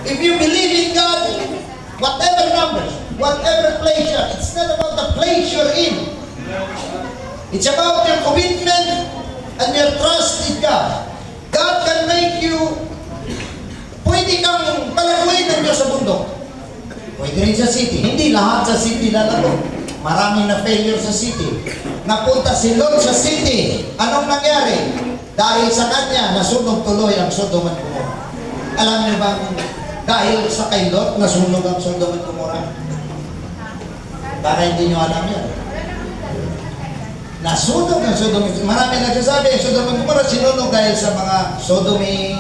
If you believe in God, whatever numbers, whatever place you're, it's not about the place you're in. It's about your commitment and your trust in God. God can make you, pwede kang palaguin ng Diyos sa bundok. Pwede rin sa city. Hindi lahat sa city lalago. Maraming na failure sa city. Napunta si Lot sa city. Anong nangyari? Dahil sa kanya, nasunog tuloy ang Sodom at Gomorrah. Alam niyo bang dahil sa kay Lot, nasunog ang Sodom at Gomorrah? Baka hindi niyo alam yan. Nasunog ang Sodom at Gomorrah. Marami nagsasabi, ang Sodom at Gomorrah sinunog dahil sa mga sodomy,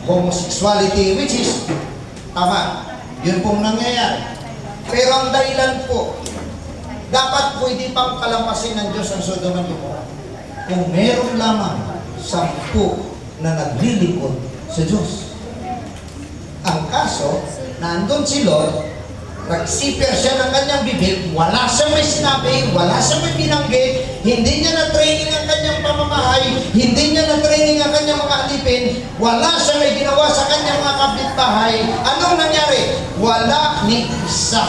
homosexuality, which is tama. Yun pong nangyayari. Pero ang dahilan po, dapat pwede pang kalampasin ng Diyos ang Sodom at Gomorrah kung meron lamang 10 na naglilingkod sa Diyos. Ang kaso, nandun si Lot, nagsiper siya ng kanyang bibig, wala siyang may sinabi, wala siyang may binanggit, hindi niya na-training ang kanyang pamamahay, hindi niya na-training ang kanyang mga alipin, wala siyang may ginawa sa kanyang mga kapitbahay. Anong nangyari? Wala ni isa.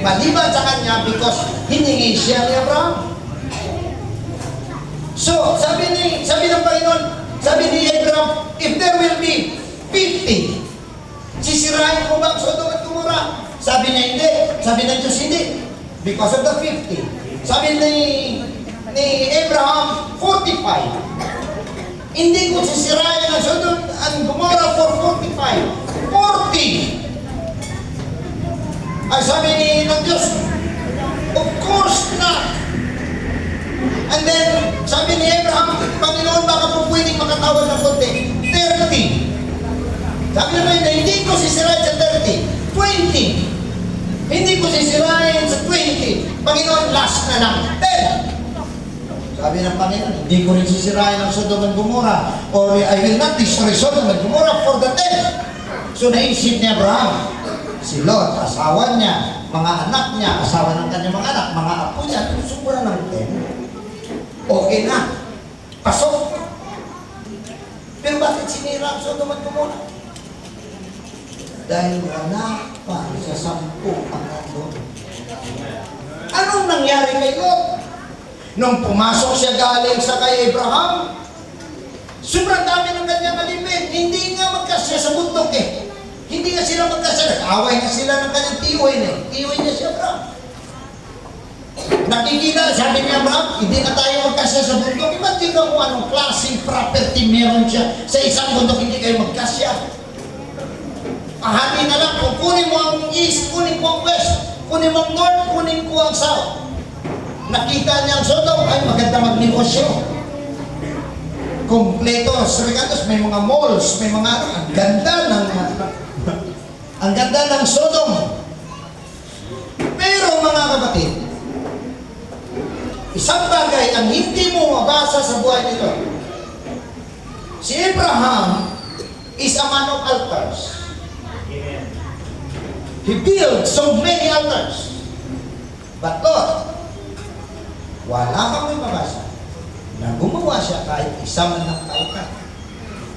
Maliban sa kanya because hiningi siya ni Abraham. So, sabi ng Panginoon, sabi ni Abraham, if there will be 50, sisirain ko ba ang Sodom at Gomorrah? Sabi niya hindi. Sabi ng Diyos hindi. Because of the 50. Sabi ni Abraham, 45. Hindi ko sisirain ang Sodom at Gomorrah for 45. 40. Ay sabi ng Diyos, of course not. And then, sabi ni Abraham, Panginoon, baka po pwedeng makatawad ng konti. 30. Sabi naman, hindi ko sisirain sa 30. 20. Hindi ko sisirain sa 20. Panginoon, last na lang. 10. Sabi ng Panginoon, hindi ko rin sisirain ang Sodom at Gomorrah, or I will not destroy Sodom at Gomorrah for the 10. So naisip ni Abraham, si Lot, asawa niya, mga anak niya, asawa ng kanyang mga anak, mga apo niya, sumura ng 10. Okay na. Pasok. Pero bakit sinira ang Sodom at Gomorrah? Dahil wala pa sa 10 ang nandun. Anong nangyari kay Lot? Nung pumasok siya galing sa kay Abraham, sobrang dami ng kanyang alipin. Hindi nga magkasya sa bundok eh. Hindi nga sila magkasya. Nag-away nga sila ng kanyang tiyoy eh. Tiyoy niya si Abraham. Nakikita, sabi niya Abraham, hindi na tayo magkasya sa bundok. Imagine ka kung anong klaseng property meron siya. Sa isang bundok hindi kayo magkasya. Ahati na lang, kung kunin mo ang east, kunin mo ang west, kunin mo ang north, kunin ko ang south. Nakita niya ang Sodom, ay maganda magnegosyo. Kompleto, Srigatos, may mga malls, may mga ang ganda ng Sodom. Pero mga kapatid, isang bagay ang hindi mo mabasa sa buhay nito. Si Abraham is a man of altars. He built so many altars. But Lord, wala kang may mabasa na gumawa siya kahit isa man ng altar.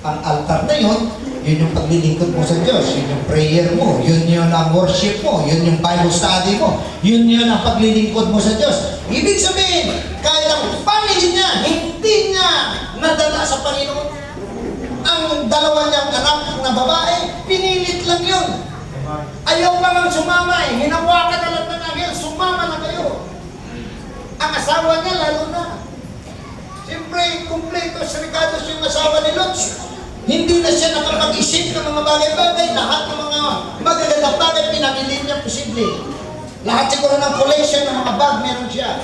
Ang altar na yun yung paglilingkod mo sa Diyos, yun yung prayer mo, yun ang worship mo, yun yung Bible study mo, yun ang paglilingkod mo sa Diyos. Ibig sabihin, kahit ang family niya, hindi niya nadala sa Panginoon. Ang dalawa niyang anak na babae, pinilit lang yun. Ayaw pa lang sumama eh. Hinawakan na lang ng anghel, sumama na kayo. Ang asawa niya lalo na. Siyempre, kumpleto, Srigatos yung asawa ni Lot. Hindi na siya nakapag-isip ng mga bagay-bagay. Lahat ng mga magagandang bagay, pinamili niya posible. Lahat siguro ng collection ng mga bag, meron siya.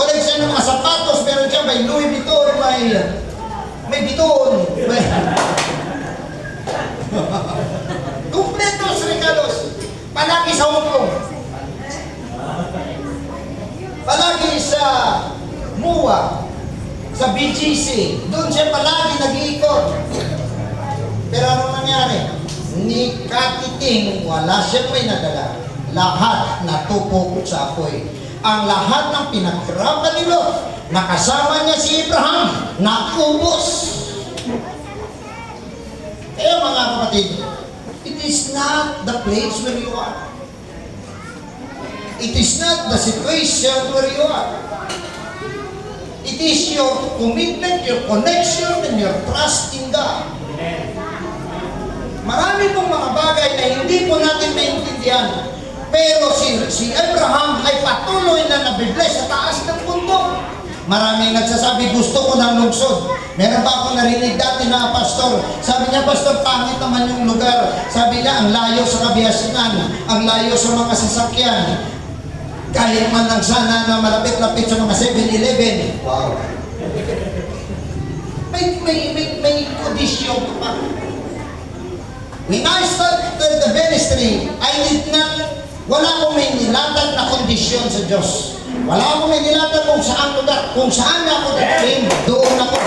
Collection ng mga sapatos, meron siya. May Louis Vuitton, may Vuitton. Kumpleto, Srigatos. Palagi sa Hong Kong. Palagi sa MUA. Sa BGC. Doon siya palagi nag-iikot. Pero anong nangyari? Ni Katiting, wala siyang may nadala. Lahat natupok sa apoy. Ang lahat ng pinaghirapan ni Lot, nakasama niya si Abraham, naubos. kapatid, it is not the place where you are. It is not the situation where you are. It is your commitment, your connection, and your trust in God. Marami pong mga bagay na hindi po natin maintindihan. Pero si Abraham ay patuloy na nabibless sa taas ng bundok. Maraming nagsasabi, gusto ko ng lungsod. Meron pa akong narinig dati na pastor. Sabi niya, pastor, pangit naman yung lugar. Sabi niya, ang layo sa kabiyasingan, ang layo sa mga sasakyan. Kahit man lang sana na malapit-lapit sa mga 7-Eleven. Wow. May kondisyon pa. When I started the ministry, wala akong may nilatag na kondisyon sa Diyos. Wala akong may nilatag kung saan lugar. Kung saan ako dating, doon ako.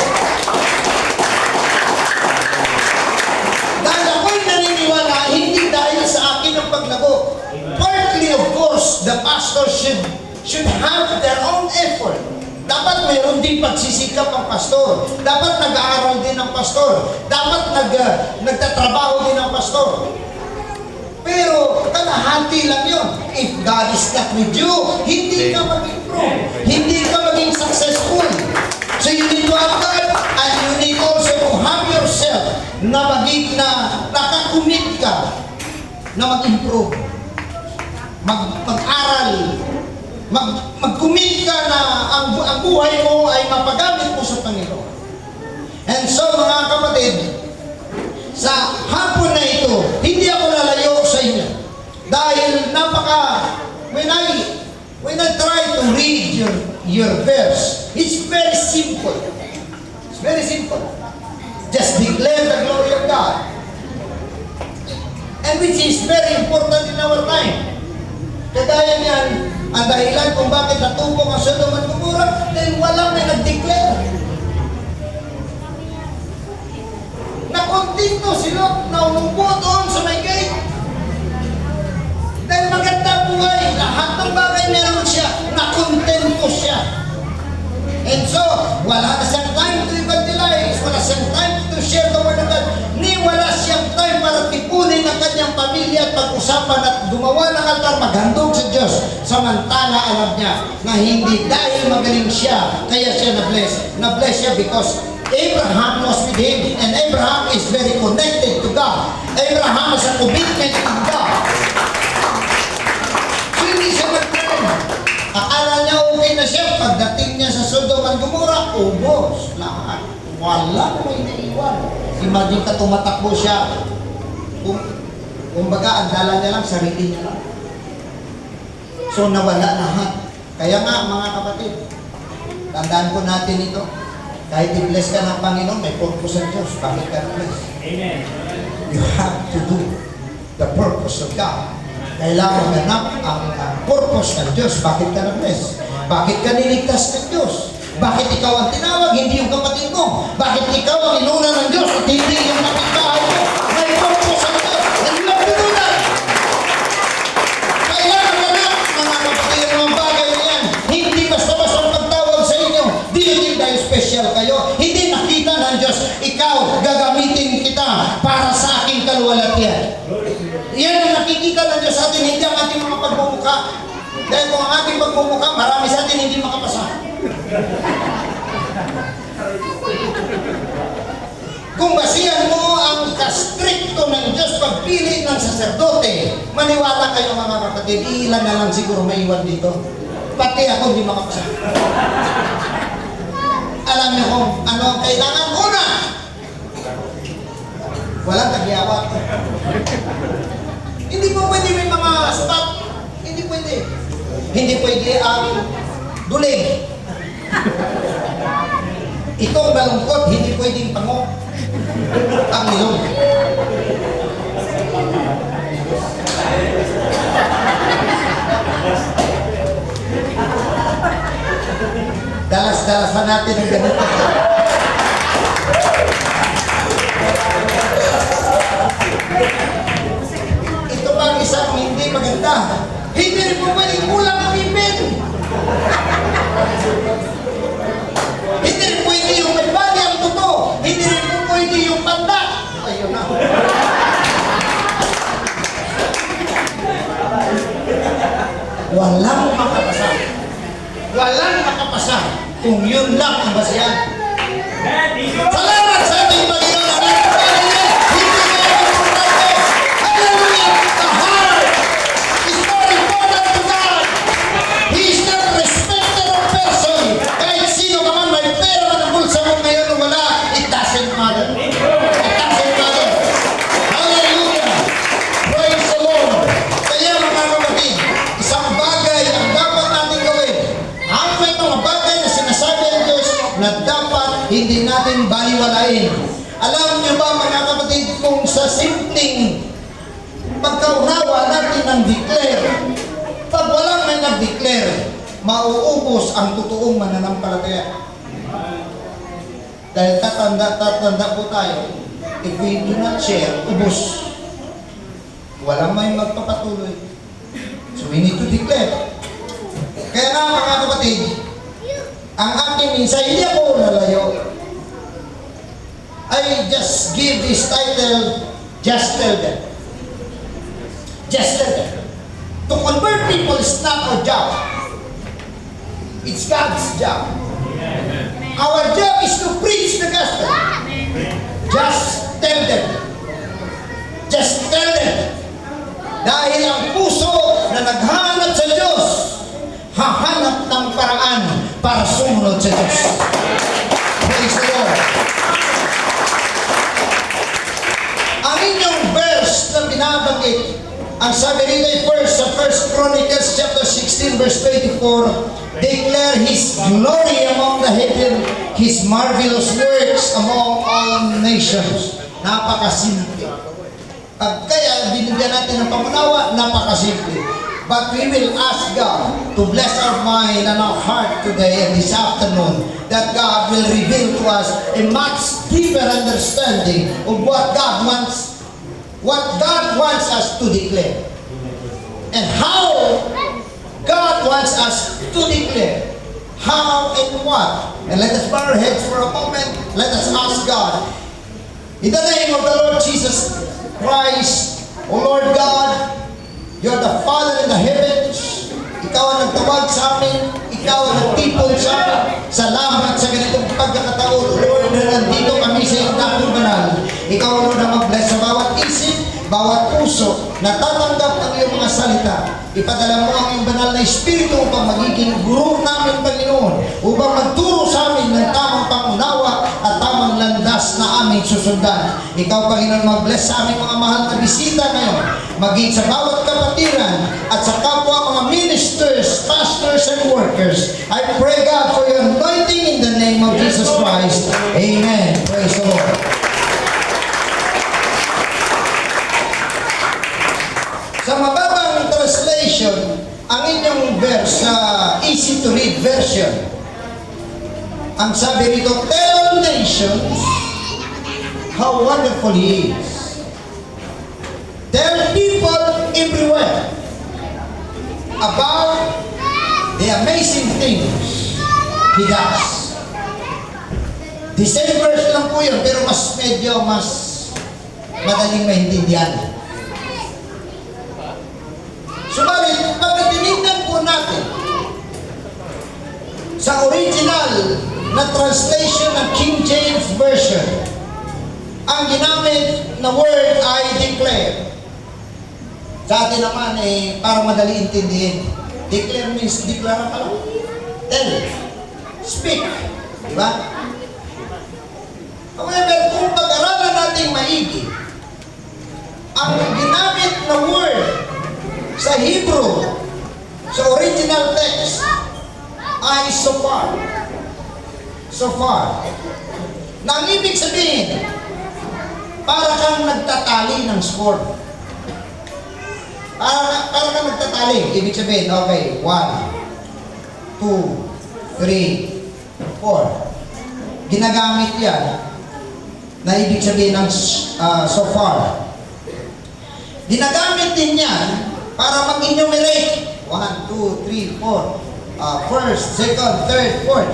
Dahil ako'y naniniwala, hindi dahil sa akin ang paglago. Partly, of course, the pastor should have their own effort. Dapat mayroon din pagsisikap ang pastor. Dapat nag-aaral din ang pastor. Dapat nagtatrabaho din ang pastor. Pero kalahati lang yun. If God is not with you, hindi ka mag-improve. Hindi ka maging successful. So you need to have God, and you need also to have yourself na nakakumit ka na mag-improve. Mag-aral. Mag-commit ka na ang buhay mo ay mapagamit mo sa Panginoon. And so mga kapatid, sa hapon na ito, hindi ako lalayo sa inyo. Dahil when I try to read your verse, it's very simple. It's very simple. Just declare the glory of God. And which is very important in our time. Kagaya niyan, ang dahilan kung bakit natubok ang Sodom at Gomorrah, dahil walang may nag-declare. Nakontento sila na umupo doon sa may gate. Dahil maganda buhay, lahat ng bagay meron siya, nakontento siya. And so, wala na siyang time to evangelize, wala siyang time to share the word of God, ni wala siyang time para tipunin ang kanyang pamilya at pag-usapan at gumawa ng altar, maghandog sa Diyos. Samantala, alam niya na hindi dahil magaling siya, kaya siya na-bless. Na-bless siya because Abraham was with him, and Abraham is very connected to God. Abraham has a commitment to God. So, hindi siya nag-pray. Akala niya okay na siya. Pagdating niya sa Sodom at Gomorrah, ubos lahat. Wala may naiwan. Imagine ka, tumatakbo siya. Kumbaga, ang dala niya lang, sarili niya lang. So, nawala lahat. Kaya nga, mga kapatid, tandaan ko natin ito. Kahit i-bless ka ng Panginoon, may purpose ang Diyos. Bakit ka na-bless? Amen. You have to do the purpose of God. Kailangan ganap ang purpose ng Diyos. Bakit ka na-bless? Bakit ka niligtas ng Diyos? Bakit ikaw ang tinawag, hindi yung kapatid mo? Bakit ikaw ang inuna ng Diyos at hindi yung kapitbahay mo? May purpose ang Diyos. And you have to do that. Kailangan ganap, mga kapatid, mga bagay na yan. Hindi basta-basta ang pagtawag sa inyo. Hindi dahil special kayo. Hindi nakita ng Diyos, ikaw, gagamitin kita para sa aking kaluwalhatian. Yan ang nakikita ng Diyos sa atin, hindi ang ating mga pagmumukha. Dahil kung ang ating pagmumukha, marami sa atin hindi makapasa. Kung basihan mo ang kastrikto ng Diyos pagpili ng saserdote, maniwala kayo mga kapatid, ilan na lang siguro may iwan dito. Pati ako hindi makapasa. Alam niyo kung ano ang kailangan una. Walang tagyawat. Hindi po pwede may mga spot. Hindi pwede. Hindi pwede ang dulig. Itong malungkot, hindi pwedeng pango. Ang nilong. Dalas-dalasan natin ang ganito. Ito pa ang isang hindi maganda. Hindi rin po pwedeng kulang ang ipin. Hindi rin pwede yung may bali ang totoo. Hindi rin po pwede yung panda. Ayun na. kung yun lang ang basihan. Salamat sa ating Panginoon. Hindi kayo importante. Hallelujah! The heart is more important to God. He is not a respecter of person. Kahit sino ka man, may pera man ang bulsa mo ngayon o wala, it doesn't matter. It doesn't matter. Hallelujah! Praise the Lord. Kaya mga kapatid, isang bagay ang dapat natin gawin. Ang may mga bagay na sinasabi ang Diyos na dapat hindi natin baliwalain. Alam niyo ba mga kapatid, kung sa simpleng pagkaunawa natin ng declare, pag walang may nag-declare, mauubos ang totoong mananampalataya. Dahil tatanda po tayo, if we do not share, ubos. Walang may magpapatuloy. So we need to declare. Kaya nga mga kapatid, ang aking minsan, hindi ako nalayo. I just give this title, Just Tell Them. Just tell them. To convert people is not our job. It's God's job. Our job is to preach the gospel. Just tell them. Just tell them. Dahil ang puso na naghahanap sa Diyos, hahanap ng paraan para sumunod sa Diyos. Praise the Lord. Ang inyong verse na binabanggit, ang sabi rito first sa 1 Chronicles chapter 16 verse 24, declare His glory among the heathen, His marvelous works among all nations. Napakasimple. Kaya binigyan natin ng pamunawa, napakasimple. But we will ask God to bless our mind and our heart today and this afternoon, that God will reveal to us a much deeper understanding of what God wants us to declare. And how God wants us to declare. How and what. And let us bow our heads for a moment. Let us ask God. In the name of the Lord Jesus Christ, O Lord God, You are the Father in the heavens. Ikaw ang nagtawag sa amin. Ikaw ang nagtipon sa amin. Salamat sa ganitong pagkakataon, Lord, na nandito kami sa iyong dakong banal. Ikaw, Lord, ang mag-bless sa bawat isip, bawat puso, na tatanggap ang iyong mga salita. Ipadala mo ang iyong banal na Espiritu upang magiging guru namin, Panginoon, upang magturo sa amin ng tamang pangunawa at tamang landas na aming susundan. Ikaw, Panginoon, mag-bless sa aming mga mahal na bisita ngayon, maging sa bawat kapatiran at sa kapwa mga ministers, pastors, and workers. I pray, God, for your anointing in the name of Jesus Christ. Amen. Praise the Lord. Sa mababang translation, ang inyong verse sa easy to read version, ang sabi rito, tell nations how wonderful He is. Tell people everywhere about the amazing things He does. The same verse lang po yun, pero mas madaling maintindihan. Subalit, pag tinignan po natin sa original na translation ng King James Version, ang ginamit na word ay declare. Sa atin naman para madali intindihin. Declare means deklara pa lang. Tell. Speak. Diba? However, kung pag-aralan natin maigi, ang ginamit na word sa Hebrew, sa original text, ay so far. So far. Na ang ibig sabihin, para kang nagtatali ng score. Para kang nagtatali. Ibig sabihin, okay, 1, 2, 3, 4. Ginagamit yan na ibig sabihin ng so far. Ginagamit din yan para mag-enumerate. 1, 2, 3, 4. First, second, third, fourth.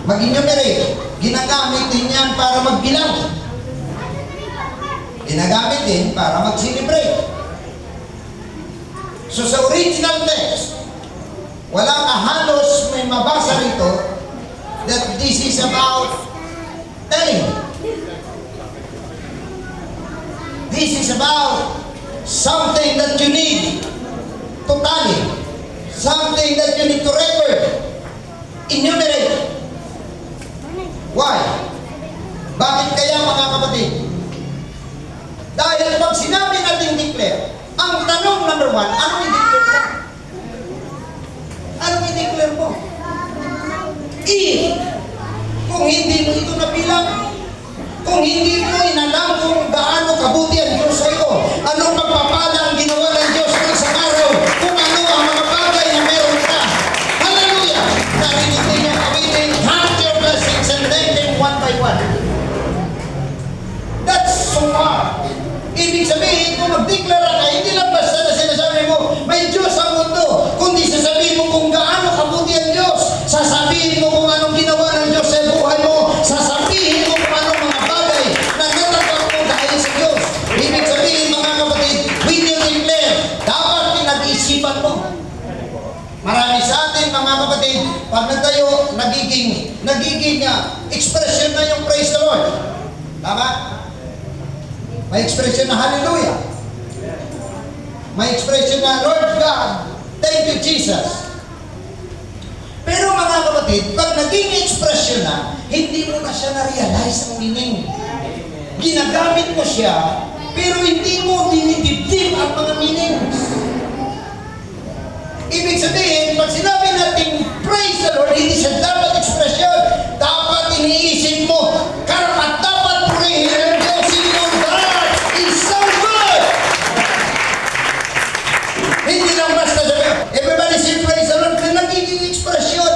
Mag-enumerate. Ginagamit din yan para magbilang. Ginagamit din para mag-celebrate. So sa original text, wala ka halos may mabasa rito that this is about telling. This is about something that you need to tally. Something that you need to record. Enumerate. Why? Bakit kaya mga kapatid? Dahil pag sinabi natin declare, ang tanong number 1, anong i-declare mo? Anong i-declare mo? Kung hindi mo ito nabilang, kung hindi mo inalam kung gaano kabuti ang Diyos sa iyo, anong pagpapala ang ginawa ng Diyos ng isang araw, kung ano ang mga bagay na meron ka. Hallelujah! Narinig ninyo kawitin, count your blessings and thank them one by one. That's so hard. Ibig sabihin, kung mag-declare ka, hindi lang basta na sinasabi mo, may Diyos ang mundo, kundi sasabihin mo kung gaano kabuti ang Diyos, sasabihin mo kung anong ginawa ng Diyos sa buhay mo, sasabihin mo kung anong mga bagay na natatag mo dahil sa Diyos. Ibig sabihin, mga kapatid, when you declare, dapat pinag-iisipan mo. Marami sa atin, mga kapatid, pag nagtayo, nagiging expression na yung praise the Lord. Tama? May expression na hallelujah. May expression na Lord God, thank you Jesus. Pero mga kapatid, pag naging expression na, hindi mo na siya na-realize ang meaning. Ginagamit mo siya, pero hindi mo dinidibdib ang mga meanings. Ibig sabihin, pag sinabi natin praise the Lord, hindi siya dapat expression. Dapat iniisip mo, karapat dapat purihin ang Diyos. Hindi lang basta sabi, everybody say praise the Lord, nagiging expression.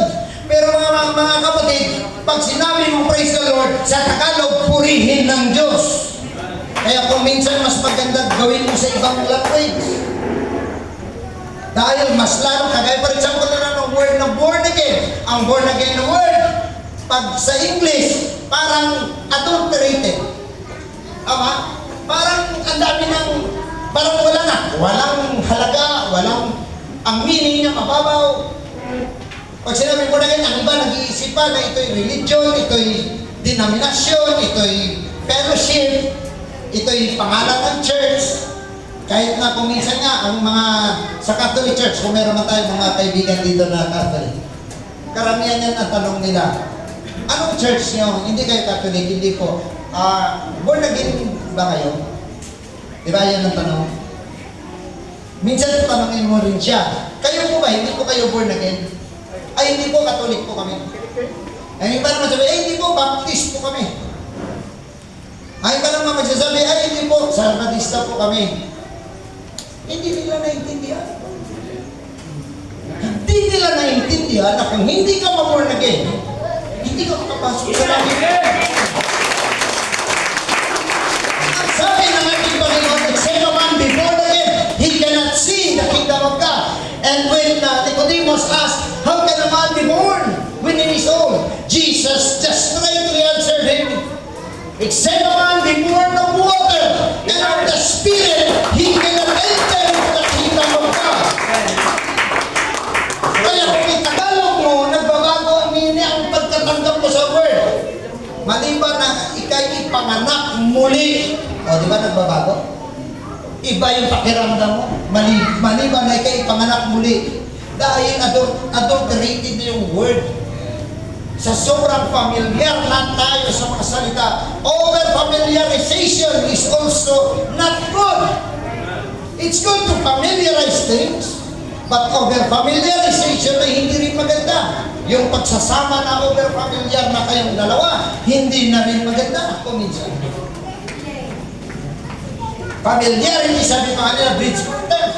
Pero mga kapatid, pag sinabi mo praise the Lord, sa Tagalog, purihin ng Diyos. Kaya kung minsan mas maganda gawin mo sa ibang language. Dahil mas lalo, kagaya for example na ng word na born again. Ang born again na word, pag sa English, parang adulterated. Tama? Parang ang dami ng parang wala na. Walang halaga, ang meaning niya mababaw. Pag sinabi mo na ganyan, ang iba nag-iisip pa na ito'y religion, ito'y denominasyon, ito'y fellowship, ito'y pangalan ng church. Kahit na kung minsan nga, ang mga sa Catholic Church, kung meron na tayong mga kaibigan dito na Catholic, karamihan yan ang tanong nila, anong church niyo? Hindi kayo Catholic, hindi po. Born again ba kayo? Diba yan ang tanong? Minsan tanongin mo rin siya, kayo po ba? Hindi po kayo born again? Ay, hindi po, Catholic po kami. Ay, iba naman sabi, ay, hindi po, Baptist po kami. Ay, iba naman magsasabi, ay, hindi po, Salvadista po kami. Hindi nila naintindihan. Hindi nila naintindihan na kung hindi ka ma-born again, hindi ka makapasok sa langit. Sabi ng ating Panginoon, except a man be born again, he cannot see the kingdom of God. And when Nicodemus asked, how can a man be born when he is old? Jesus just straightly answered him, except a man be born of water and of the Spirit, he cannot enter into the kingdom of God. Kaya kung itagalog mo, nagbabago ang meaning ang pagkatanggap mo sa word. Maliban na ikay ipanganak muli. O, di ba nagbabago? Iba yung pakiramdam mo. Maliban na ikay ipanganak muli. Dahil adulterated yung word. Sa sobrang familiar na tayo sa mga salita, over-familiarization is also not good. It's good to familiarize things, but over-familiarization ay hindi rin maganda. Yung pagsasama na over-familiar na kayong dalawa, hindi na rin maganda kung minsan. Familiarity, sabi pa kanila, bridge builder.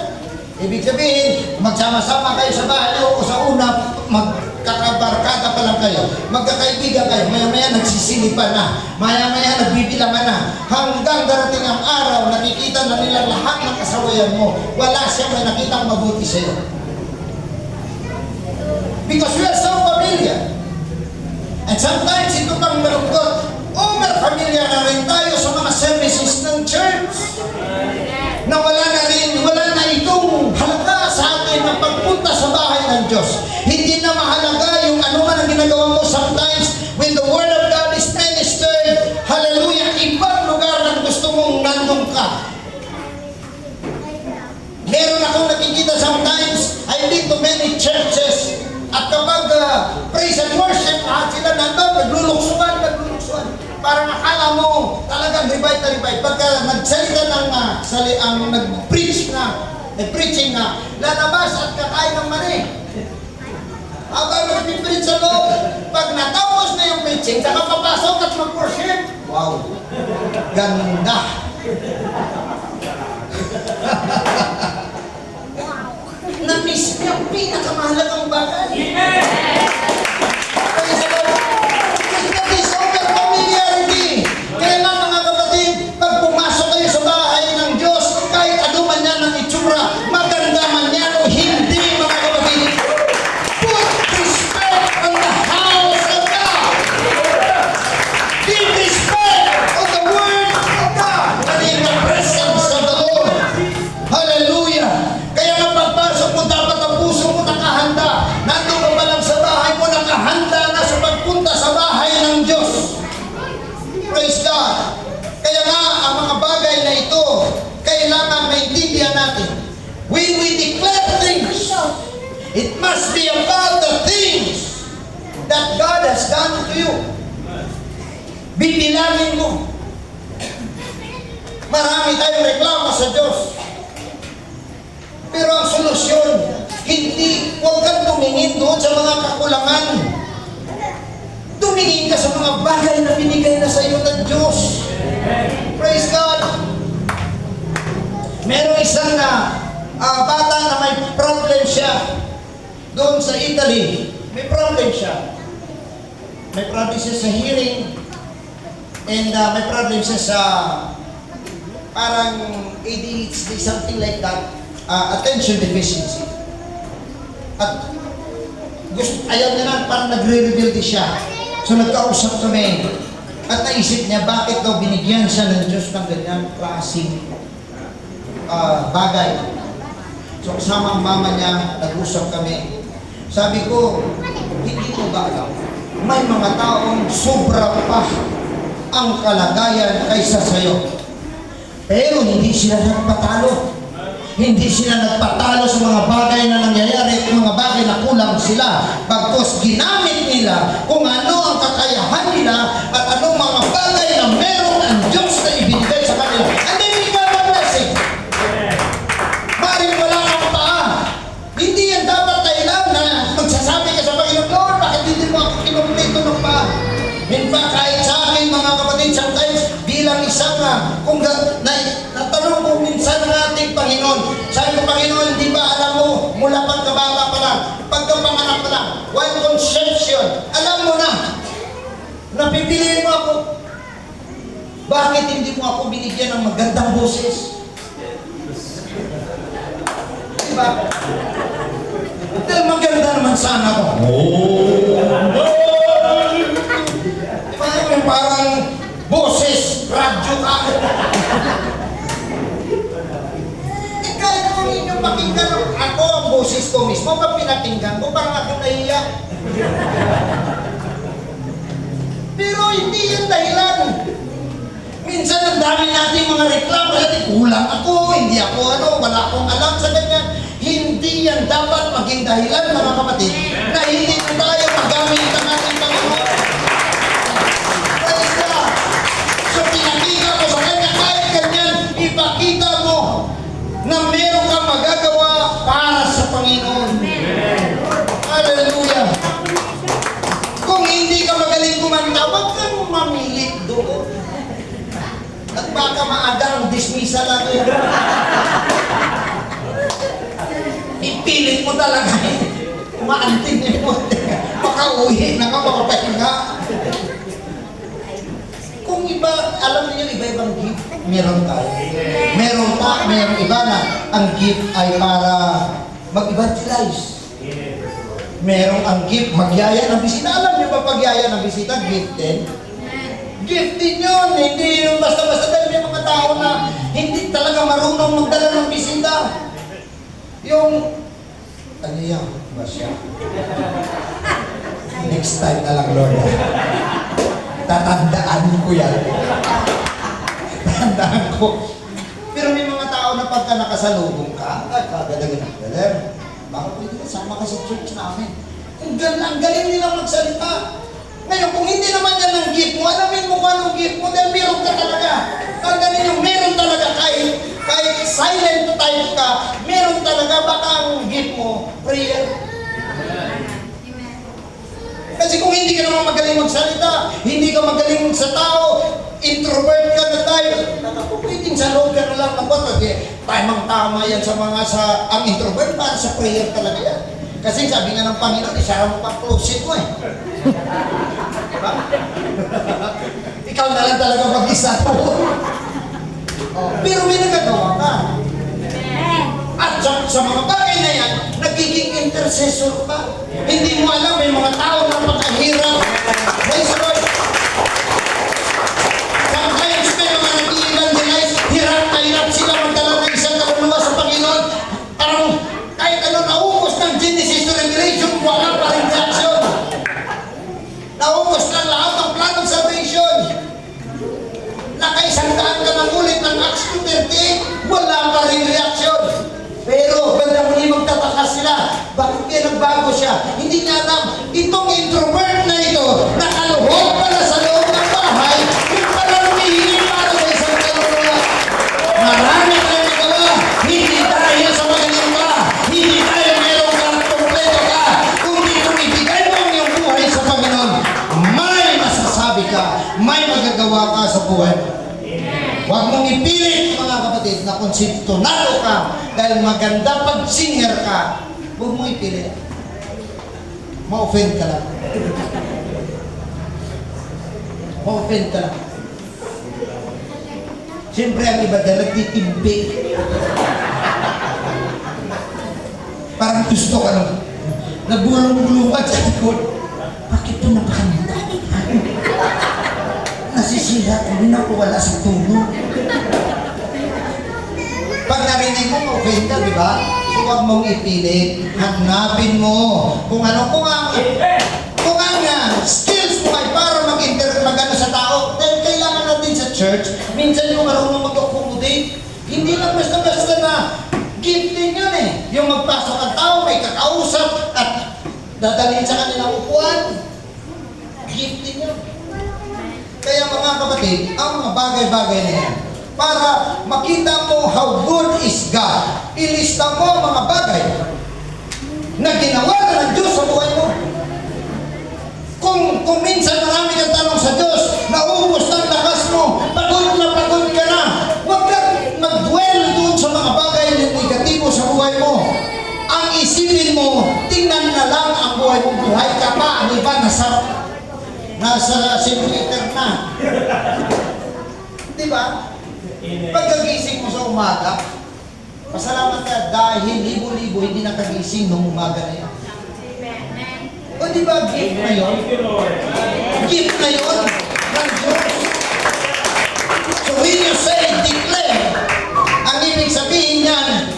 Ibig sabihin, magsama-sama kayo sa bahay o sa una, magkakabarkada pa lang kayo, magkakaibigan kayo, maya-maya nagsisilipan na, maya-maya nagbibilangan na, hanggang darating ang araw, nakikita na nila lahat ng kasawayan mo, wala siyang may nakitang mabuti sa iyo. Because we are so familiar. And sometimes ito pang malungkot, over-familiar na rin tayo sa mga services ng church. Na wala na itong halaga sa atin ang pagpunta sa bahay ng Diyos. Hindi na mahalaga yung ano man ang ginagawa mo. Sometimes Meron akong nakikita sometimes, I've been to many churches, at kapag praise and worship, lahat sila nandun, nagluluksuan. Parang akala mo, talagang revive na revive. Pagka nagsalita ng nag-preach na, preaching na, lalabas at kakain ng mani. Habang nag-preach sa loob, pag natapos na yung preaching, saka papasok at mag-worship. Wow! Ganda! Na-miss niya ang pinakamahalagang bagay. Praise the Lord. That is over familiarity. Kaya nga mga kapatid, pag pumasok kayo sa bahay ng Diyos, kahit ano man yan ang itsura, maganda man yan o hindi, mga kapatid, put respect on the house of God. Give respect on the word of God. And in the presence of the Lord. Hallelujah. Kaya nga pagpasok mo, dapat ang puso mo nakahanda. Nandun ka pa lang sa bahay mo, nakahanda na sa pagpunta sa bahay ng Diyos. Praise God. Kaya nga, ang mga bagay na ito, kailangan maintindihan natin. When we declare things, it must be about the things that God has done to you. Bibilangin mo. Marami tayong reklamo sa Diyos. Pero ang solusyon, huwag kang tumingin doon sa mga kakulangan. Tumingin ka sa mga bagay na binigay na sa iyo ng Diyos. Praise God! Meron isang bata na may problem siya doon sa Italy. May problem siya. May problem siya sa hearing and may problem siya sa parang ADHD, something like that. Attention deficiency. At ayaw niya na, parang nagre-reveal din siya. So nagkausap kami. At naisip niya, bakit daw binigyan siya ng Diyos ng ganyan klaseng bagay. So kasama ang mama niya, nag-usap kami. Sabi ko, hindi ko ba alam? May mga taong sobra pa ang kalagayan kaysa sa'yo. Pero hindi sila nagpatalo. Hindi sila nagpatalo sa mga bagay na nangyayari at mga bagay na kulang sila. Bagkus ginamit nila kung ano ang kakayahan nila at anong mga bagay na meron ang Diyos na ibinigay sa kanila. And then we got a blessing. Maring wala kang paa. Hindi yan dapat dahilan na magsasabi ka sa Panginoon, Lord, bakit hindi mo ako kinumpleto ng paa? In fact, kahit sa akin mga kapatid, sometimes bilang isang natanong ko minsan ng ating Panginoon. Sabi ko, Panginoon, di ba alam mo, mula pagkabata pa lang, pagkapanganak pa lang, one conception, alam mo na, napipiliin mo ako. Bakit hindi mo ako binigyan ng magandang boses? Diba? Dahil maganda naman sana ako. Diba? Parang boses, radyo ka. Kahit kung inyong pakinggan ako ang boses ko mismo, pag pinakinggan ko, parang ako nahiya. Pero hindi yan dahilan. Minsan ang dami natin mga reklamo, kulang ako, hindi ako wala akong alam sa ganyan. Hindi yan dapat maging dahilan, mga kapatid, na hindi ko tayo magamit ng ating Panginoon. Praise God! So pinakita ko sa kanya, kahit ganyan, ipakita mo na meron kang magagawa para sa Panginoon. Hallelujah! Kung hindi ka magaling kumanta, huwag kang mamilit doon. At baka maagang dismissal lang yun. Ipilit mo talaga maantin mo. Makauwi na ka, makapahinga. Kung iba, alam niyo iba-ibang gift, meron tayo. Meron iba na ang gift ay para mag-evangelize. Merong ang gift, magyaya ng bisita. Alam niyo ba pagyaya ng bisita, gift din? Gift din yun. Hindi yung basta-basta dahil may mga tao na hindi talaga marunong magdala ng bisita. Yung, ano yan ba siya? Next time na lang, Lord. Tatandaan ko yan. Tatandaan ko. pagka nakasalubong ka, ay, kagadagan ng galer. Baka pwede ka, sama ka sa church namin. Ang galing nila magsalita. Ngayon, kung hindi naman yan ang gift mo, alamin mo kung anong gift mo, dahil meron ka talaga. Ang galing yung meron talaga kahit silent type ka, meron talaga, baka ang gift mo, prayer. Kasi kung hindi ka naman magaling magsalita, hindi ka magaling sa tao, introvert ka na tayo, pwedeng sa loob ka na lang ng bato. Tamang-tama yan ang introvert, para sa prayer talaga yan. Kasi sabi nga ng Panginoon, isara mo pa closet mo eh. Diba? Ikaw na lang talaga mag-isa to. Pero may nagagawa ka. At sa mga bagay na yan, nagiging intercessor ka. Hindi mo alam, may mga tao na makahirap. Praise the Lord. Sometimes may mga nag-i-evangelize, hirap na hirap sila magdala ng isang kaluluwa sa Panginoon. Parang kahit ano, naubos ng Genesis to Revelation, wala pa rin reaction. Naubos ng lahat ng plan of salvation. Nakaisang daan ka ng ulit ng Acts 2:38, wala pa rin reaction. Pero bandang muli magtataka sila, bakit kaya nagbago siya? Hindi niya alam, itong introvert na ito, nakaluhod pala sa loob ng bahay, yung pala lumihiling para sa isang kaluluwa. Marami tayong nagawa, hindi dahil sa magaling ka, hindi dahil meron kang kompleto ka, kundi kung ibigay mo ang iyong buhay sa Panginoon, may masasabi ka, may magagawa ka sa buhay mo. Huwag mong ipilit, mga kapatid, na konseptonado ka dahil maganda pag singer ka. Huwag mong ipilit. Ma-offend ka lang. Ma-offend ka lang. Siyempre, ang iba dahil nagtitimpi. Parang gusto ka lang. Nabulong-bulungan sa likod. Bakit ito napakanda? Nasisira, hindi na ako wala sa tulog. Pag narinig mo, ma-offend ka, di ba? So, huwag mong ipilit. Hanapin mo kung ano, kung ang skills mo ay para mag-ano sa tao. Dahil kailangan natin sa church, minsan yung marunong mag-accommodate. Hindi lang basta-basta na gift din yun eh. Yung magpasok ang tao, may kakausap at dadalhin sa kanilang upuan. Gift din yun. Kaya mga kapatid, ang mga bagay-bagay na yan, para makita mo how good is God, ilista mo ang mga bagay na ginawa na ng Diyos sa buhay mo. Kung minsan marami kang tanong sa Diyos, naubos ng lakas mo, pagod ka na, huwag kang mag-dwell doon sa mga bagay na negatibo sa buhay mo. Ang isipin mo, tingnan na lang ang buhay mo, buhay ka pa, ang iba nasa simulator na. Diba? Pagkagising mo sa umaga, pasalamat ka dahil libo-libo hindi nakagising nung umaga na yan. O diba, gift na yun? Gift na yun ng Diyos. So when you say declare, ang ibig sabihin yan,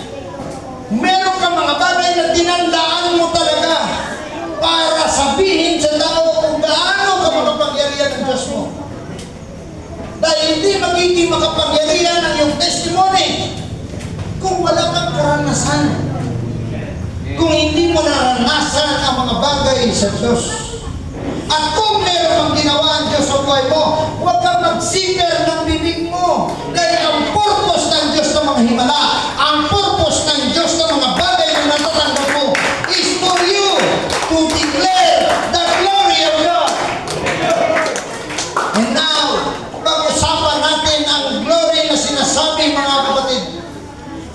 meron ka mga bagay na tinandaan mo talaga para sabihin sa tao kung gaano ka makapangyarihan ng Diyos mo. Dahil hindi magiging makapangyarihan ang iyong testimony kung wala kang karanasan. Kung hindi mo naranasan ang mga bagay sa Diyos. At kung meron kang ginawa ang Diyos sa buhay mo, huwag kang magsiper ng bibig mo. Dahil ang purpose ng Diyos ng mga himala, ang purpose ng Diyos ng mga bagay na natatanggap mo is for you to declare the glory of God. And now, pag-usapan natin ang glory na sinasabi, mga kapatid.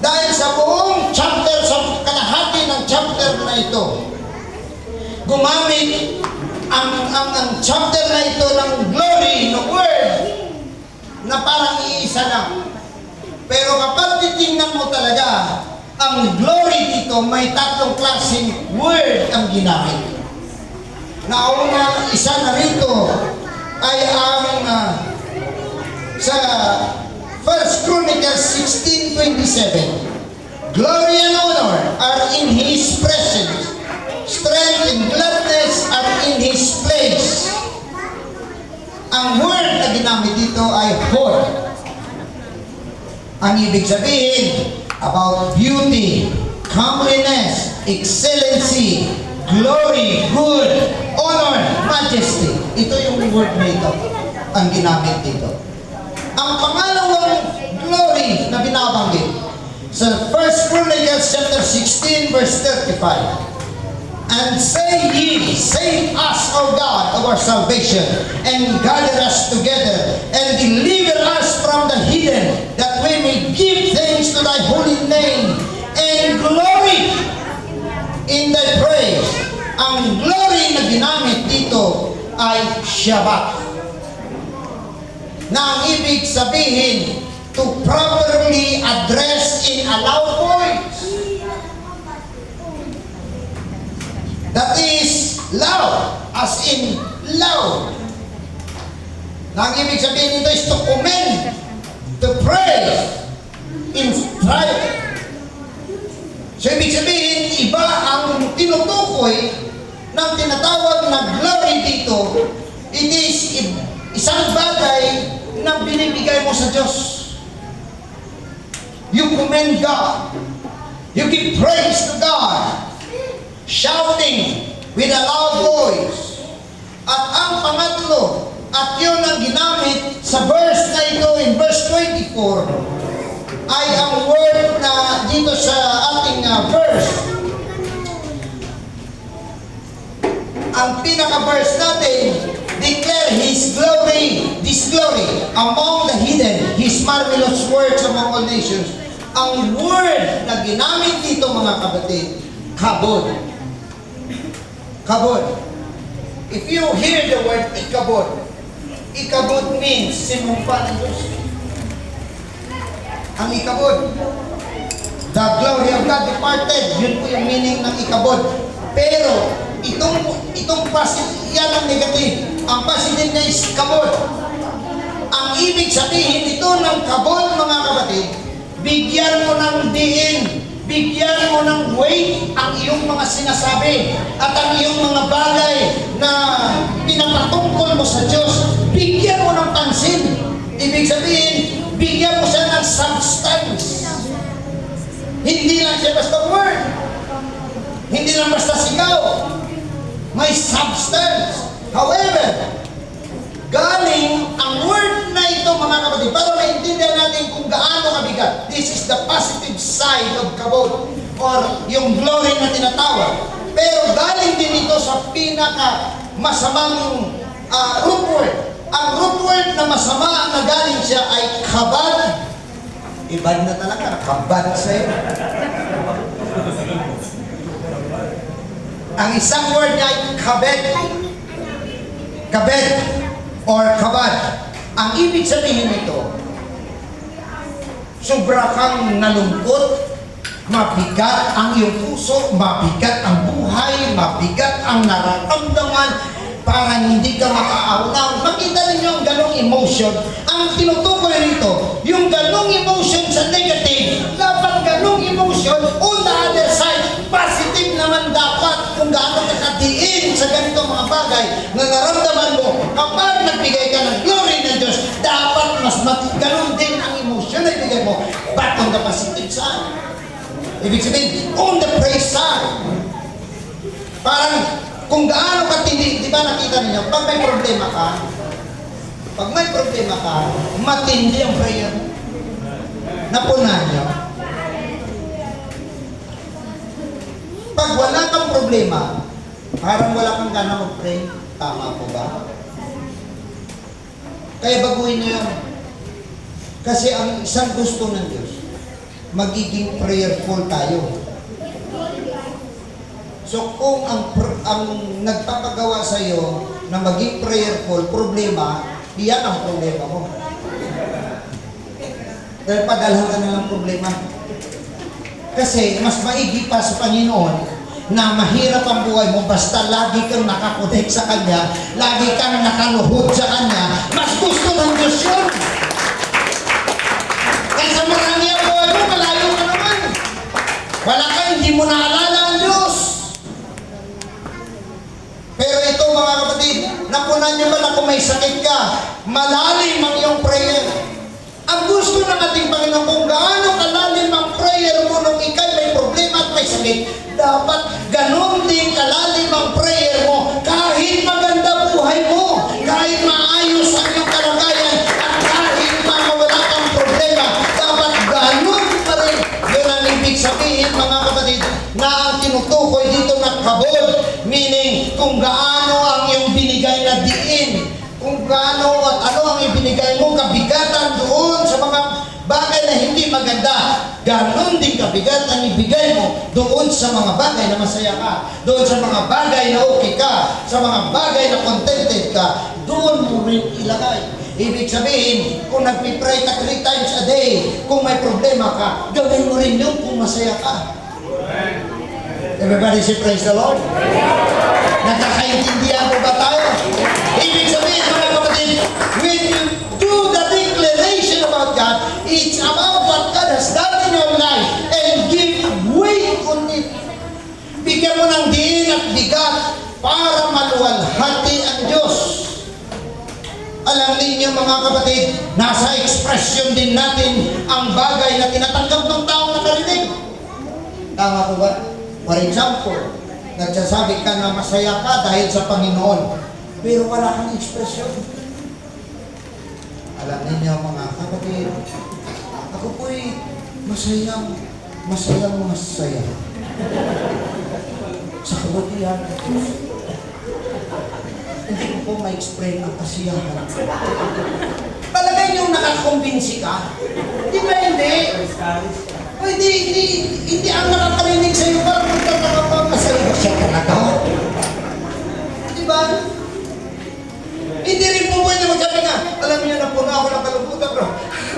Dahil sa buong chapter, sa kalahati ng chapter na ito, gumamit ang chapter na ito ng glory, ng word, na parang iisa lang. Pero kapag titingnan mo talaga, ang glory dito, may tatlong klaseng word ang ginamit. Nauna, isa na rito ay ang sa 1 Chronicles 16:27. Glory and honor are in His presence. Strength and gladness are in His place. Ang word na ginamit dito ay hold. Ang ibig sabihin, about beauty, comeliness, excellency, glory, good, honor, majesty. Ito yung word na ito, ang ginamit dito. Ang pangalawang glory na binabanggit sa 1 Chronicles chapter 16 verse 35. And say ye, save us, O God, of our salvation, and gather us together, and deliver us from the hidden, that we may give thanks to thy holy name, and glory in thy praise. Ang glory na ginamit dito ay Shabbat, na ang ibig sabihin, to properly address in a loud voice. That is loud, as in loud. Na ang ibig sabihin nito is to commend, to praise, in private. So ibig sabihin, iba ang tinutukoy ng tinatawag na glory dito. It is isang bagay na binibigay mo sa Diyos. You commend God. You give praise to God. Shouting with a loud voice. At ang pangatlo, at yun ang ginamit sa verse na ito, in verse 24, ay ang word na dito sa ating verse. Ang pinaka-verse natin, declare His glory, this glory, among the hidden, His marvelous works among all nations. Ang word na ginamit dito, mga kapatid, kabod. Kabod. If you hear the word ikabod, ikabod means sinumpa ng Diyos. Ang ikabod, the glory of God departed, yun po yung meaning ng ikabod. Pero, itong positive, yan ang negative. Ang positive na is kabod. Ang ibig sabihin ito ng kabod, mga kapatid, bigyan mo ng diin, bigyan mo ng weight ang iyong mga sinasabi at ang iyong mga bagay na pinapatungkol mo sa Diyos, bigyan mo ng pansin. Ibig sabihin, bigyan mo siya ng substance. Hindi lang siya basta word. Hindi lang basta sigaw. May substance. However, galing ang word na ito, mga kapatid, para maintindihan natin kung gaano kabigat. This is the positive side of kabod, or yung glory na tinatawag. Pero galing din ito sa pinaka masamang root word. Ang root word na masama na galing siya ay kabad. Ibad na talaga, kabad sa'yo. Ang isang word niya ay kabed. Kabed or kabad. Ang ibig sabihin nito, sobra kang nalungkot, mabigat ang iyong puso, mabigat ang buhay, mabigat ang nararamdaman, parang hindi ka makaaulaw. Makita ninyo ang ganong emotion. Ang tinutukoy rito, yung ganong emotion sa negative, dapat ganong emotion on the other side, positive naman dapat kung gaano ka kadiin sa ganitong mga bagay na naramdaman mo. Kapag nagbigay ka ng glory ng Diyos, dapat mas ganon din ang emotion na ibigay mo. But on the positive side, ibig sabihin, on the praise side, parang kung gaano katindi, di ba nakita niyo, pag may problema ka, matindi ang prayer. Napunan niyo. Pag wala kang problema, parang wala kang gana mag-pray. Tama po ba? Kaya baguhin niyo yun. Kasi ang isang gusto ng Diyos, magiging prayerful tayo. So kung ang nagpapagawa sa iyo na maging prayerful, problema, iyan ang problema mo. Dahil padalhan ka na ng problema. Kasi mas maigi pa sa Panginoon na mahirap ang buhay mo basta lagi kang nakakonek sa Kanya, lagi kang nakaluhod sa Kanya, mas gusto ng Diyos yun. Kaysa marami ang buhay mo, malayo ka naman. Wala ka, hindi mo naalala ang Diyos. Pero ito, mga kapatid, napunan niyo ba na kung may sakit ka, malalim ang iyong prayer. Ang gusto ng ating Panginoon, kung gaano kalalim ang prayer kapatid, dapat ganun din kalalim ang prayer mo. Kahit maganda buhay mo, kahit maayos ang iyong kalagayan, at kahit wala kang problema, dapat ganun pa rin. Yun ang ibig sabihin, mga kapatid, na ang tinutukoy dito na kabod, meaning kung gaano ang iyong binigay na diin, kung gaano at ano ang ibinigay mo, kabigatan doon sa mga bagay na hindi maganda, ganon din kabigat ang ibigay mo doon sa mga bagay na masaya ka, doon sa mga bagay na okay ka, sa mga bagay na contented ka, doon mo rin ilagay. Ibig sabihin, kung nagpipray ka 3 times a day, kung may problema ka, gawin mo rin yun kung masaya ka. Everybody say praise the Lord. Nakakaintindihan po ba tayo? Ibig sabihin, mga kapatid, when you do the declaration about God, it's about what God has done in your life and give weight on it. Bigyan mo ng diin at bigat para maluwalhati ang Diyos. Alam ninyo, mga kapatid, nasa expression din natin ang bagay na tinatanggap ng taong nakarinig. Tama po ba? For example, nagsasabi ka na masaya ka dahil sa Panginoon, pero wala kang ekspresyon. Alam ninyo, mga kapatid, ako po'y masaya sa kabutihan ng Diyos. Hindi ko po ma-explain ang kasiyahan. Talaga yung nakakumbinsi ka? Di ba hindi? O hindi ang nakakarinig sa'yo, parang magkakapag-masaya ba siya talaga? Di ba? Hindi rin po pwede magsabi nga, alam niyo na po na ako ng kalungkutan, bro.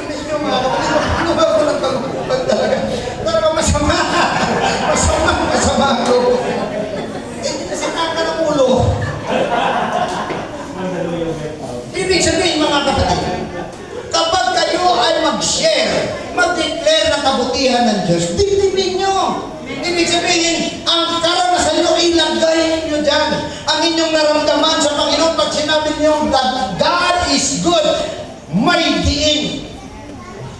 Medyo mga kapatid, nakuha ko ng kalungkutan talaga. Talaga masama ako. Hindi kasi naka ng ulo. Ibig sabihin, mga kapatid, kapag kayo ay mag-share, mag-declare ng kabutihan ng Diyos, dibdibin nyo. Ibig sabihin, ang karanasan nyo, ilagay ninyo dyan. Ang inyong naramdaman sa Panginoon, pag sinabi nyo that God is good, may diin.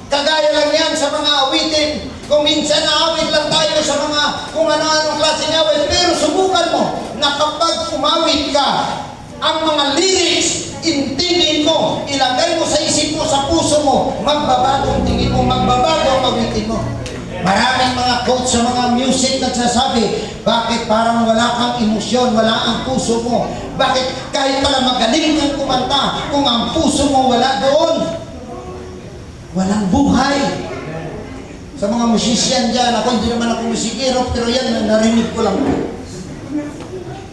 Kagaya lang yan sa mga awitin. Kung minsan naawit lang tayo sa mga kung ano-anong klase ng awit, pero subukan mo na kapag umawit ka, ang mga lyrics, intindihin mo, ilagay mo sa isip mo, sa puso mo, magbabago ang tingin mo, magbabago ang awitin mo. Maraming mga quotes sa mga music nagsasabi, bakit parang wala kang emosyon, wala ang puso mo? Bakit kahit pala magaling kang kumanta, kung ang puso mo wala doon? Walang buhay. Sa mga musician dyan, ako hindi naman ako musikero, pero yan, narinig ko lang.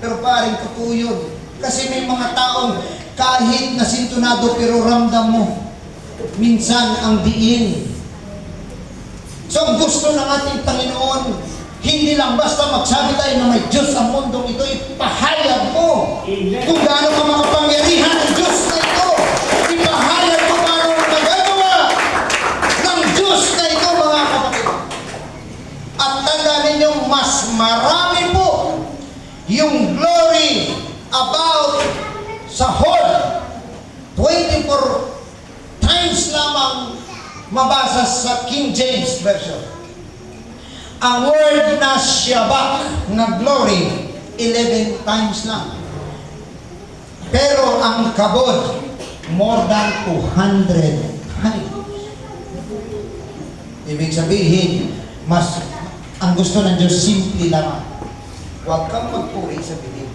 Pero paring totoo yun. Kasi may mga taong kahit nasintonado pero ramdam mo, minsan ang diin. So ang gusto ng ating Panginoon, hindi lang basta magsabi tayo na may Diyos ang mundong ito, ipahayag mo kung gaano ka makapangyarihan ng Diyos na ito. Ipahayag mo paano magagawa ng Diyos na ito, mga kapatid. At tandaan ninyo, mas marami po yung glory about sa whole 24 times lamang mabasa sa King James Version. Ang word na Shabbat, na glory, 11 times lang. Pero ang kabod, more than 200 times. Ibig sabihin, mas ang gusto ng Diyos, simple lamang. Huwag kang magpuri sa bibig.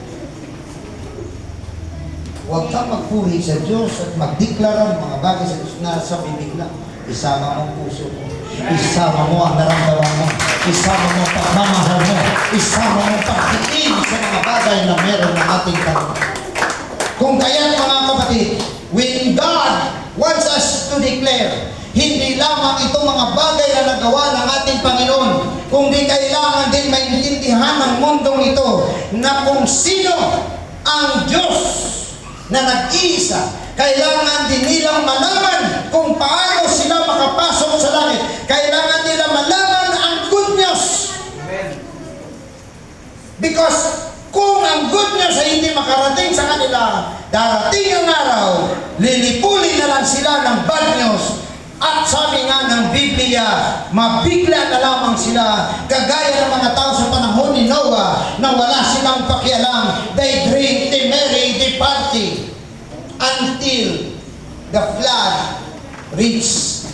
Huwag kang magpuri sa Diyos at magdeklara ng mga bagay sa Diyos na sa bibig lang. Isama mo ang puso mo. Isama mo ang naramdaman mo. Isama mo ang pagmamahal mo. Isama mo ang pagtitin sa mga bagay na meron ng ating Panginoon. Kung kaya, mga kapatid, when God wants us to declare, hindi lamang itong mga bagay na nagawa ng ating Panginoon, kundi kailangan din maintindihan ng mundong ito na kung sino ang Diyos na nag-iisa. Kailangan din nilang malaman kung paano sila makapasok sa langit. Kailangan nila malaman ang good news. Amen. Because kung ang good news ay hindi makarating sa kanila, darating ang araw, lilipulin na lang sila ng bad news. At sabi nga ng Biblia, pamilya, mabigla na lamang sila, kagaya ng mga tao sa panahon ni Noah na wala silang pakialam. They drink, they marry, they party until the flood reached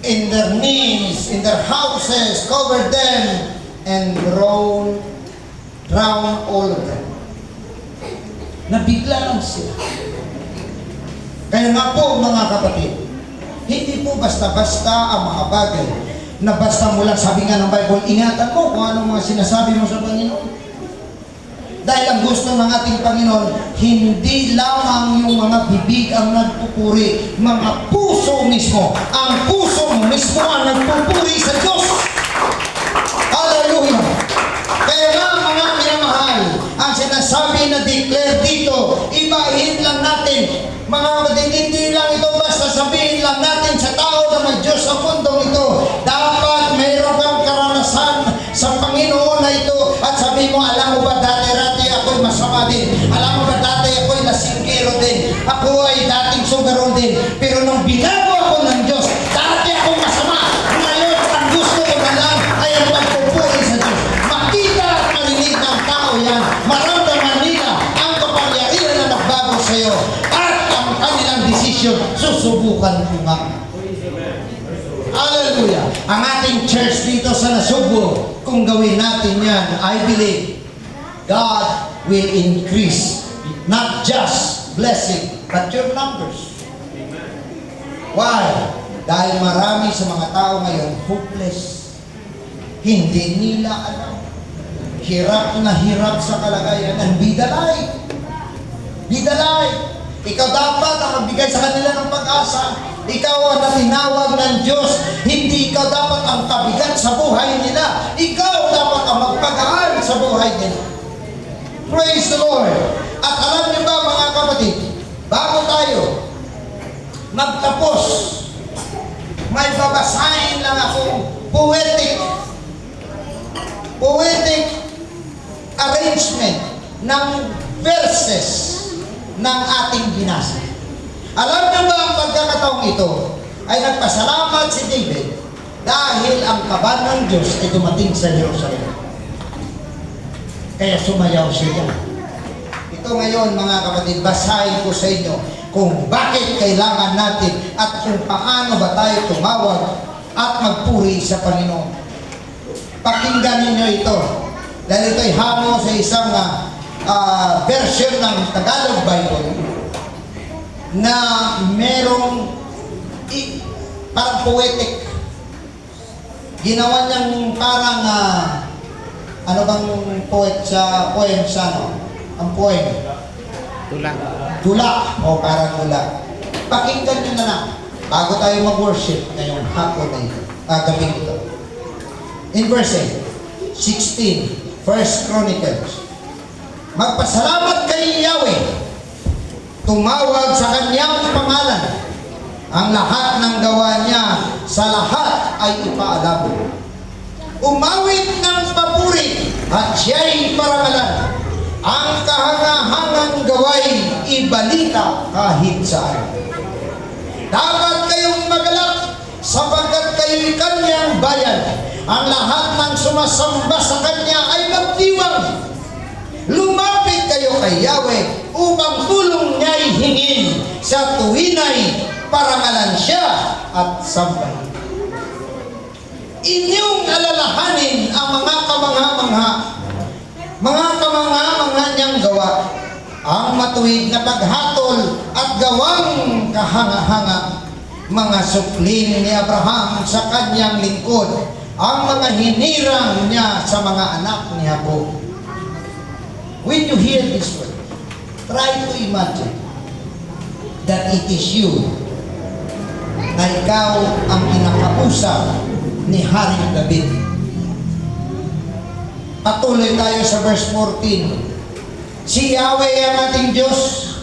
in their knees, in their houses, covered them, and drown all of them. Nabigla lang sila. Kaya nga po mga kapatid, hindi po basta-basta ang mga bagay na basta mo lang, sabi nga ng Bible, ingatan mo kung anong mga sinasabi mo sa Panginoon. Dahil ang gusto ng ating Panginoon, hindi lamang yung mga bibig ang nagpupuri, mga puso mismo. Ang puso mismo ang nagpupuri sa Diyos. Hallelujah! Kaya nga mga minamahal, ang sinasabi na declare dito, ibahin lang natin. Mga kapatid, hindi lang ito basta sabihin lang natin sa tao na may Diyos sa mundong ito. Dapat mayroon kang karanasan sa Panginoon na ito. At sabi mo, alam mo ba dati ako'y masama din. Alam mo ba dati ako'y lasinggero din. Ako ay dating sugaro din. Pero nung binago ako ng Diyos, dati akong masama. Ngayon, ang gusto ko na lang ay ang pagpupuri sa Diyos. Makita at marinig ng tao yan. Maramdaman nila ang kapangyarihan na nagbago sa iyo. At ang kanilang desisyon, susubukan ko nga. Hallelujah! Ang ating church dito sa Nasugbo, kung gawin natin yan, I believe God will increase not just blessing, but your numbers. Why? Dahil marami sa mga tao ngayon hopeless. Hindi nila alam. Hirap na hirap sa kalagayan and be the light. Be the light. Ikaw dapat ang magbigay sa kanila ng pag-asa. Ikaw ang tinawag ng Diyos. Hindi ikaw dapat ang kabigat sa buhay nila. Ikaw dapat ang magpagaan sa buhay nila. Praise the Lord. At alam niyo ba mga kapatid, bago tayo magtapos, may babasahin lang akong poetic arrangement ng verses ng ating binasa. Alam niyo ba ang pagkakataong ito ay nagpasalamat si David dahil ang kaban ng Diyos ay dumating sa Jerusalem. Kaya sumayaw siya dyan. Ito ngayon mga kapatid, basahin ko sa inyo kung bakit kailangan natin at kung paano ba tayo tumawag at magpuri sa Panginoon. Pakinggan ninyo ito. Dahil ito'y hango sa isang version ng Tagalog Bible na merong parang poetic. Ginawa niyang parang ano bang poet sa poem sa ano? Ang poem. Dula. O parang dula. Pakinggan nyo na lang bago tayo mag-worship ngayong hapon na ito. Gabi ito. In verse 16, 1 Chronicles. Magpasalamat kay Yahweh. Tumawag sa kanyang pangalan. Ang lahat ng gawa niya sa lahat ay ipaalam. Umawit ng papuri at siya'y parangalan. Ang kahangahangang gaway ibalita kahit saan. Dapat kayong magalak sapagkat kayo'y kanyang bayan. Ang lahat ng sumasamba sa kanya ay magdiwang. Lumapit kayo kay Yahweh upang tulong niya'y hingin. Sa tuwinay parangalan siya at sambahin. Inyong alalahanin ang mga kamangha-mangha niyang gawa, ang matuwid na paghatol at gawang kahanga-hanga, mga suklin ni Abraham sa kanyang lingkod, ang mga hinirang niya sa mga anak ni Jacob. When you hear this word, try to imagine that it is you, na ikaw ang kinakausap ni Haring David. Patuloy tayo sa verse 14. Si Yahweh ang ating Diyos,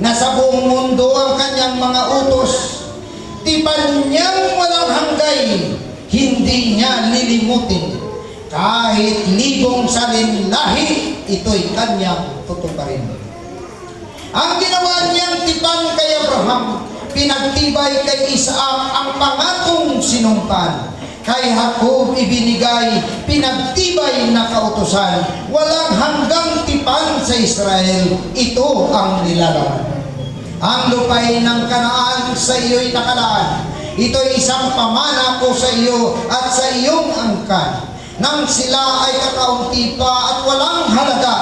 na sa buong mundo ang kanyang mga utos. Tipan niyang walang hanggay, hindi niya lilimutin. Kahit libong salinlahi, ito'y kanyang tutuparin. Ang ginawa niyang tipan kay Abraham, pinagtibay kay Isaac ang pangakong sinumpan. Kay Jacob ibinigay, pinagtibay na kautusan. Walang hanggang tipan sa Israel, ito ang nilalaman. Ang lupain ng Kanaan sa iyo'y nakalaan. Ito'y isang pamana ko sa iyo at sa iyong angkan. Nang sila ay kakaunti pa at walang halaga,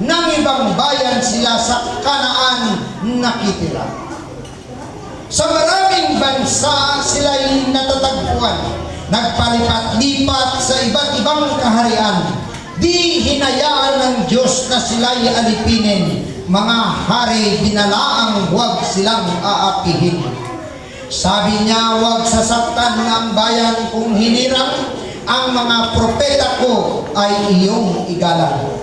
ng ibang bayan sila sa Kanaan nakitira. Sa maraming bansa sila'y natatagpuan, nagpalipat-lipat sa iba't ibang kaharian. Di hinayaan ng Diyos na sila'y alipinin, mga hari binalaang huwag silang aapihin. Sabi niya, huwag sasaktan ng bayan kung hinirang, ang mga propeta ko ay iyong igalang.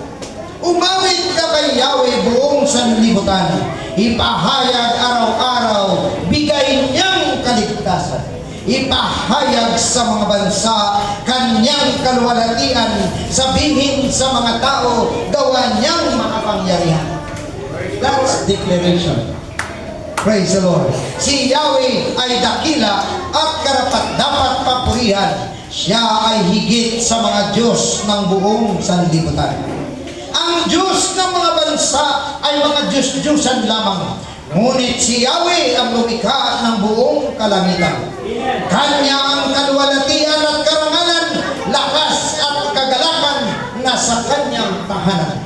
Umawit ka kay Yahweh buong sanlibutan, ipahayag araw-araw, bigay niyang kaligtasan. Ipahayag sa mga bansa, kanyang kaluwalhatian, sabihin sa mga tao, gawa niyang makapangyarihan. That's declaration. Praise the Lord. Si Yahweh ay dakila at karapat-dapat papurihan. Siya ay higit sa mga Diyos ng buong sanlibutan. Ang Diyos ng mga bansa ay mga Diyos-Diyosan lamang. Ngunit si Yahweh ang lumikha ng buong kalangitan. Kanya ang kaluwalhatian at karangalan, lakas at kagalakan na sa kanyang tahanan.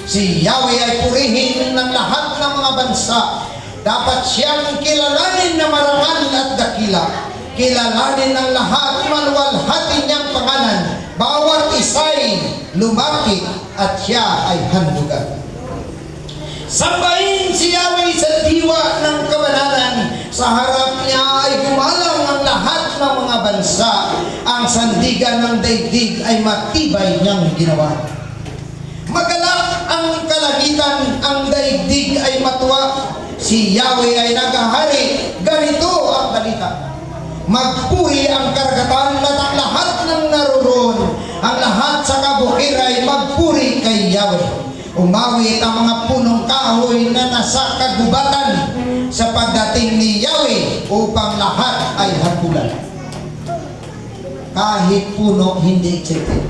Si Yahweh ay purihin ng lahat ng mga bansa. Dapat siyang kilalanin na marangal at dakila. Kilalanin ng lahat, maluwalhati niyang pangalan. Bawat isa'y lumapit at siya ay handugan. Sambahin si Yahweh sa diwa ng kabanalan. Sa harap niya ay gumalang ang lahat ng mga bansa. Ang sandigan ng daigdig ay matibay niyang ginawa. Magalak ang kalangitan, ang daigdig ay matuwa. Si Yahweh ay naghahari, ganito ang balita. Magpuri ang karagatan at ang lahat ng naroon. Ang lahat sa kabukiran ay magpuri kay Yahweh. Umawit ang mga punong kahoy na nasa kagubatan sa pagdating ni Yahweh upang lahat ay hapulan. Kahit puno hindi accepted.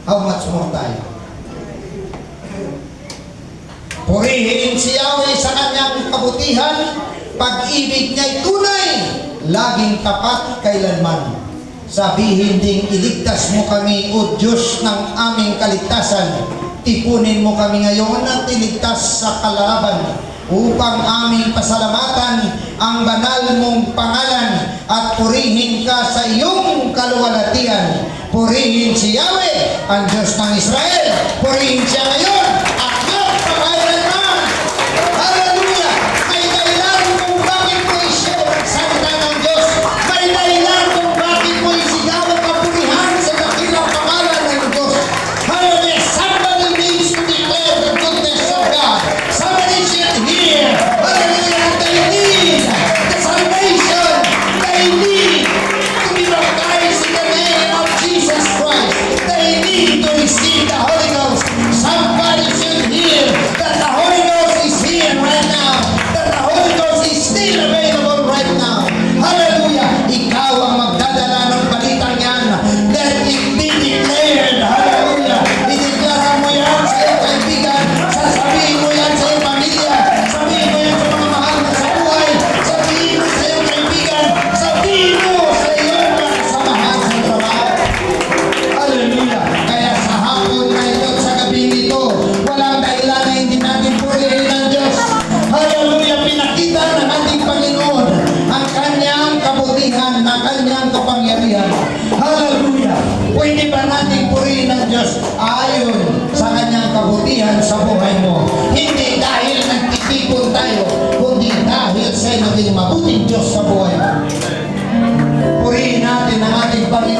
How much more tayo? Purihin si Yahweh sa kanyang kabutihan. Pag-ibig niya'y tunay, laging tapat kailanman. Sabihin ding, iligtas mo kami, O Diyos ng aming kaligtasan. Tipunin mo kami ngayon at iligtas sa kalalaban upang aming pasalamatan ang banal mong pangalan at purihin ka sa iyong kaluwalhatian. Purihin si Yahweh, ang Diyos ng Israel. Purihin siya ngayon at magpakailanman. Hallelujah! May dahilan kung bakit mo i-share ang salita ng Diyos. May dahilan kung bakit mo isigaw ang kapurihan sa dakilang pangalan ng Diyos. Hallelujah! Somebody needs to declare the goodness of God. Somebody should hear. Hallelujah! They need the salvation. They need to be baptized in the name of Jesus Christ. They need to receive the Holy Ghost. Somebody should hear that the Holy Ghost is here right now. That the Holy Ghost is still available right now. Hallelujah! Ikaw ang magdadala ng balitang yan. Let it be declared. Hallelujah! Ideklara mo yan sa iyong kaibigan. Sasabihin mo yan sa iyong pamilya. Sabihin mo yan sa mga mahal na sa buhay. Sabihin mo sa iyong kaibigan. Sabihin mo sa iyong kasamahan sa trabaho. Hallelujah! Kaya sa hapon na ito at sa gabi nito, walang dahilan na hindi natin purihin ang Diyos. Hallelujah! Pinakita ng ating Panginoon ang kanyang kabutihan, ang kanyang kapangyarihan. Hallelujah! Pwede ba natin purihin ang Diyos?